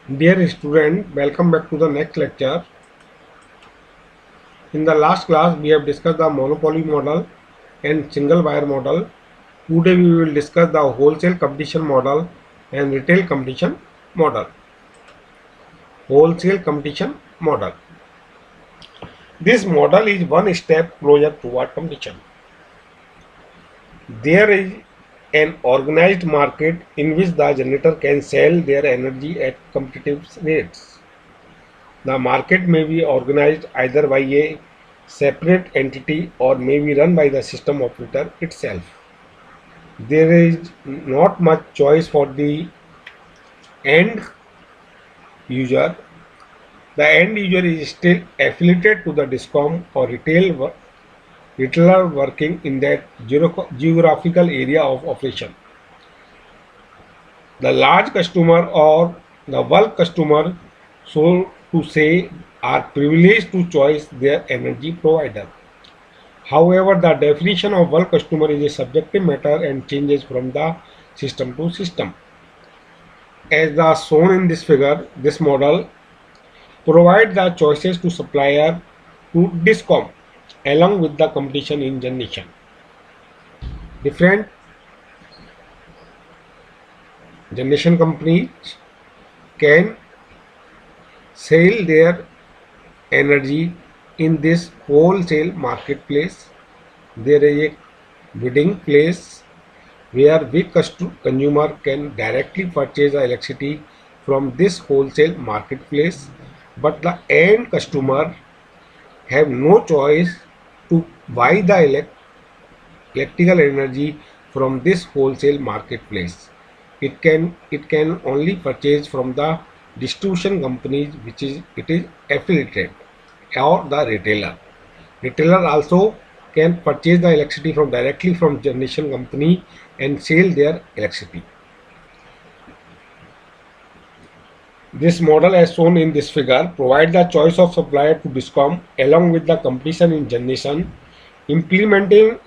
Dear student, welcome back to the next lecture. In the last class, we have discussed the monopoly model and single buyer model. Today, we will discuss the wholesale competition model and retail competition model. Wholesale competition model. This model is one step closer toward competition. There is an organized market in which the generator can sell their energy at competitive rates. The market may be organized either by a separate entity or may be run by the system operator itself. There is not much choice for the end user. The end user is still affiliated to the DISCOM or retailer working in that geographical area of operation. The large customer or the bulk customer, so to say, are privileged to choose their energy provider. However, the definition of bulk customer is a subjective matter and changes from the system to system. As the shown in this figure, this model provides the choices to supplier to DISCOM along with the competition in generation. Different generation companies can sell their energy in this wholesale marketplace. There is a bidding place where we consumer can directly purchase the electricity from this wholesale marketplace, but the end customer have no choice to buy the electrical energy from this wholesale marketplace. It can only purchase from the distribution companies which is it is affiliated or the retailer. Retailer also can purchase the electricity from directly from generation company and sell their electricity. This model as shown in this figure provides the choice of supplier to DISCOM along with the competition in generation. Implementation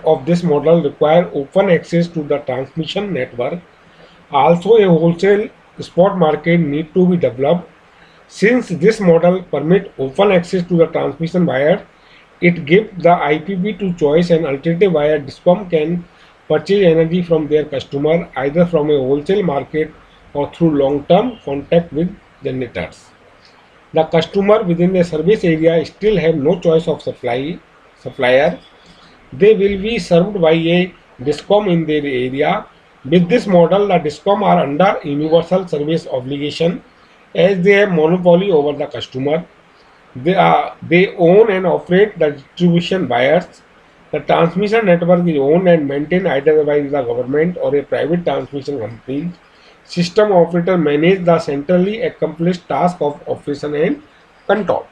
of this model require open access to the transmission network. Also, a wholesale spot market need to be developed. Since this model permit open access to the transmission buyer, it gives the IPP to choice an alternative buyer. DISCOM can purchase energy from their customer either from a wholesale market or through long-term contact with generators. The customer within the service area still have no choice of supplier. They will be served by a DISCOM in their area. With this model, the DISCOM are under universal service obligation as they have monopoly over the customer. They own and operate the distribution buyers. The transmission network is owned and maintained either by the government or a private transmission company. System operator manage the centrally accomplished task of operation and control.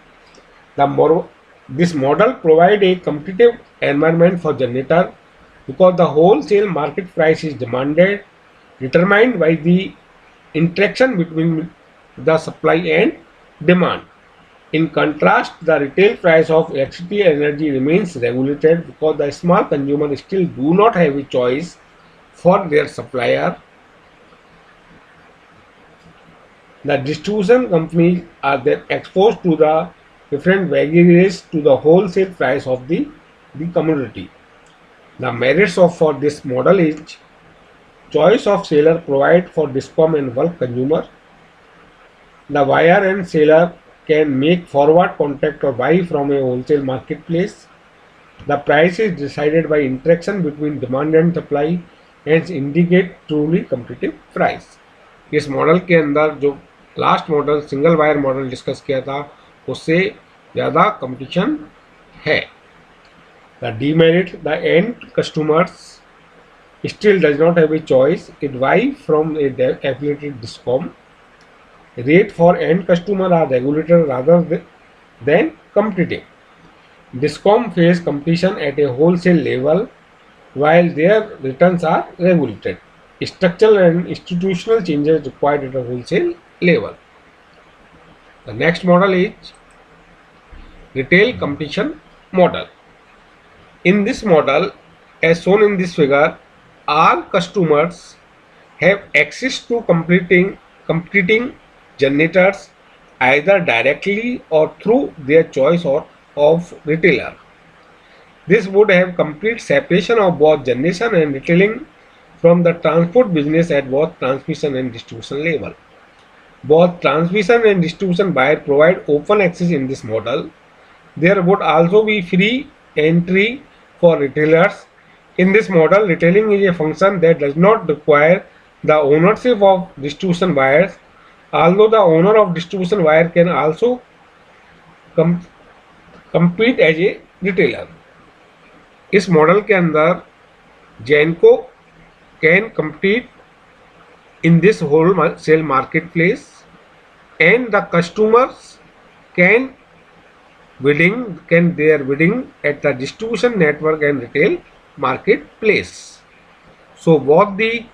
This model provide a competitive environment for generator because the wholesale market price is determined by the interaction between the supply and demand. In contrast, the retail price of electricity energy remains regulated because the small consumers still do not have a choice for their supplier. The distribution companies are then exposed to the different vagaries to the wholesale price of the commodity. The merits of for this model is choice of seller provide for DISCOM and bulk consumer. The buyer and seller can make forward contact or buy from a wholesale marketplace. The price is decided by interaction between demand and supply, hence indicate truly competitive price. इस model के अंदर जो last model single wire model discuss किया था उससे ज़्यादा competition है. The demerit, the end customers still does not have a choice. It buy from a affiliated DISCOM. Rate for end customer are regulated rather than competitive. DISCOM face competition at a wholesale level while their returns are regulated. Structural and institutional changes required at a wholesale level. The next model is retail competition model. In this model, as shown in this figure, all customers have access to competing generators either directly or through their choice or of retailer. This would have complete separation of both generation and retailing from the transport business at both transmission and distribution level. Both transmission and distribution buyer provide open access in this model. There would also be free entry for retailers. In this model, retailing is a function that does not require the ownership of distribution buyers, although the owner of distribution buyer can also com- compete as a retailer. इस model के अंदर जैनको can compete in this wholesale marketplace and the customers can their bidding at the distribution network and retail marketplace. So both the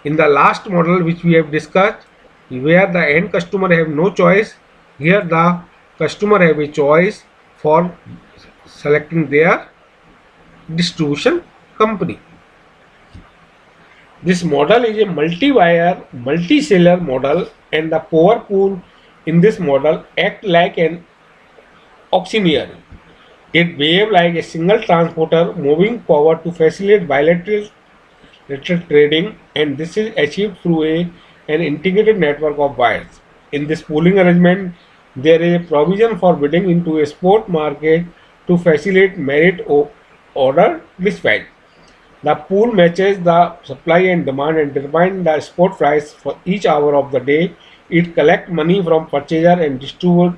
in the last model which we have discussed, where the end customer have no choice, here the customer have a choice for selecting their distribution company. This model is a multi-buyer, multi-seller model, and the power pool in this model act like an auctioneer. It behaves like a single transporter moving power to facilitate bilateral trading, and this is achieved through an integrated network of buyers. In this pooling arrangement, there is a provision for bidding into a spot market to facilitate merit order dispatch. The pool matches the supply and demand and determines the spot price for each hour of the day. It collects money from purchaser and distributes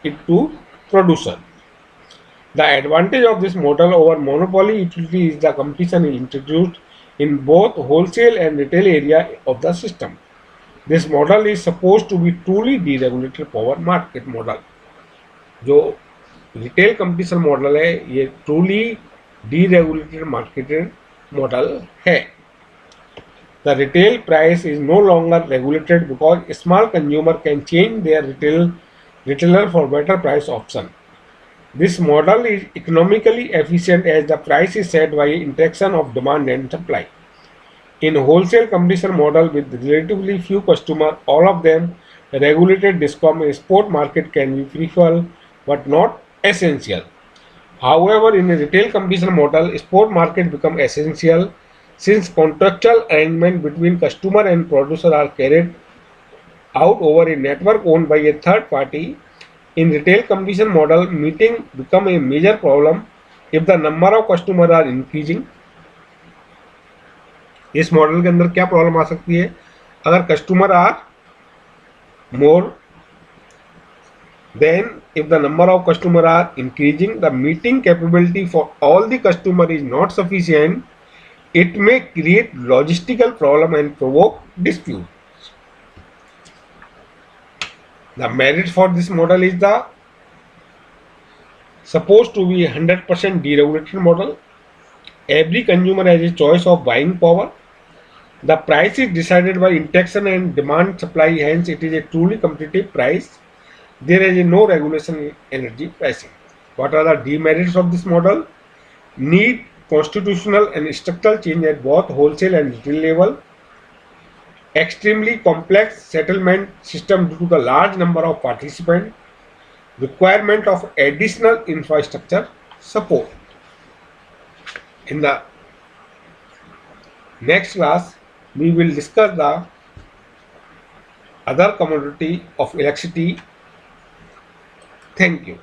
it to producer. The advantage of this model over monopoly utility is the competition is introduced in both wholesale and retail area of the system. This model is supposed to be truly deregulated power market model. जो retail competition model है ये truly deregulated marketed model है. The retail price is no longer regulated because small consumer can change their retailer for better price option. This model is economically efficient as the price is set by interaction of demand and supply. In wholesale competition model with relatively few customers, all of them regulated discom in spot market can be preferable but not essential. However, in a retail competition model, spot market become essential since contractual arrangement between customer and producer are carried out over a network owned by a third party. In retail competition model, meeting become a major problem if the number of customers are increasing. इस model के अंदर क्या problem आ सकती है? अगर customer are more, then if the number of customers are increasing, the meeting capability for all the customer is not sufficient. It may create logistical problem and provoke dispute. The merit for this model is the supposed to be 100% deregulated model. Every consumer has a choice of buying power. The price is decided by interaction and demand supply, hence it is a truly competitive price. There is no regulation in energy pricing. What are the demerits of this model? Need constitutional and structural change at both wholesale and retail level. Extremely complex settlement system due to the large number of participants. Requirement of additional infrastructure support. In the next class, we will discuss the other commodity of electricity. Thank you.